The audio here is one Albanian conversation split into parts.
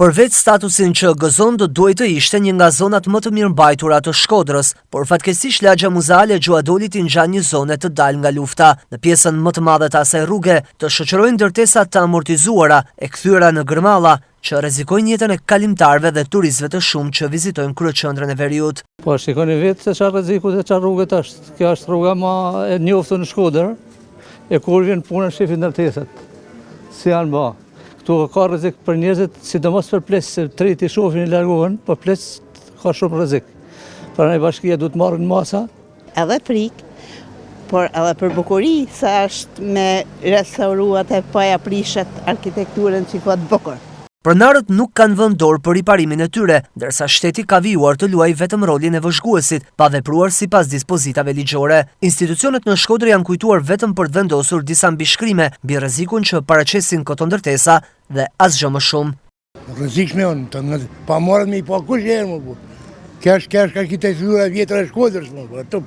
Përveç statusin që gëzon do duhet të ishte një nga zonat më të mirëmbajtura të Shkodrës, por fatkeqësisht lagja muzeale e Gjuadolit i ngjan një zonë të dalë nga lufta. Në pjesën më të madhe të asaj rruge të shoqërojnë ndërtesa të amortizuara e kthyer në gërmalla që rrezikojnë jetën e kalimtarëve dhe turistëve të shumë që vizitojnë kryeqendrën e Veriut. Po shikoni vetë se çfarë rreziku dhe çfarë rrugë është. Kjo është rruga më e njohur në Shkodër, e kur vjen puna shefit ndërtesat. Si janë bë. Këtu ka rrezik për njerëzit, sidomos për ples, se treti shohin i largohen, po ples ka shumë rrezik. Prandaj bashkia duhet marrë në masa. Edhe prik, por edhe për bukuri, se është me restauruat e paja prishet arkitekturën që ka të bukur. Pronarët nuk kanë vënë dorë për riparimin e tyre, ndërsa shteti ka vijuar të luajë vetëm rolin e vëzhguesit, pa vepruar sipas dispozitave ligjore. Institucionet në Shkodër janë kujtuar vetëm për të vendosur disa mbishkrime mbi rrezikun që paraqesin këto ndërtesa dhe asgjë më shumë. Rrezikshme janë, pa marrë me i pa kush herë më bu. Kjo është arkitektura vjetër e Shkodrës më bu.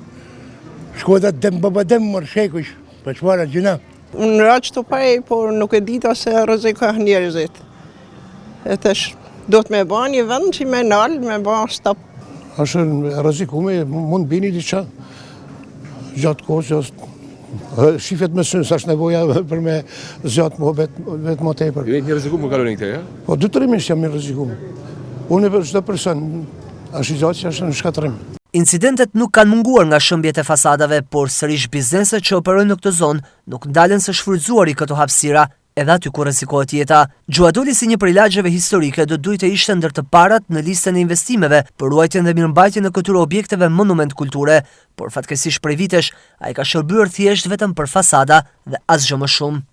Shkodra dem babadem më shekush, për çfarë gjëna. Unë raq të paj, por nuk e dita se rrezikohen njerëzit. Do të me ba një vend që me nalë, me ba stop. Është rrezikume, mund bini diçka gjatë kohës, shifet me synë, sa është nevoja për me zjatë më vetë më tepër. Ju një rrezikum më kaloni këte, ja? Po, 2-3 jam një rrezikum. Unë për çdo person, është i gjatë që është në shkatërim. Incidentet nuk kanë munguar nga shëmbjet e fasadave, por sërish bizneset që operojnë në këtë zonë nuk ndalen së shfrytzuari këto hapësira, edhe aty ku rrezikohet jeta. Gjuadoli si një prej lagjeve historike do duhet të ishte ndër të parat në listën e investimeve për ruajtjen dhe mirëmbajtjen e këtyre objekteve monument kulture, por fatkeqësisht prej vitesh ai ka shërbyer thjesht vetëm për fasada dhe asgjë më shumë.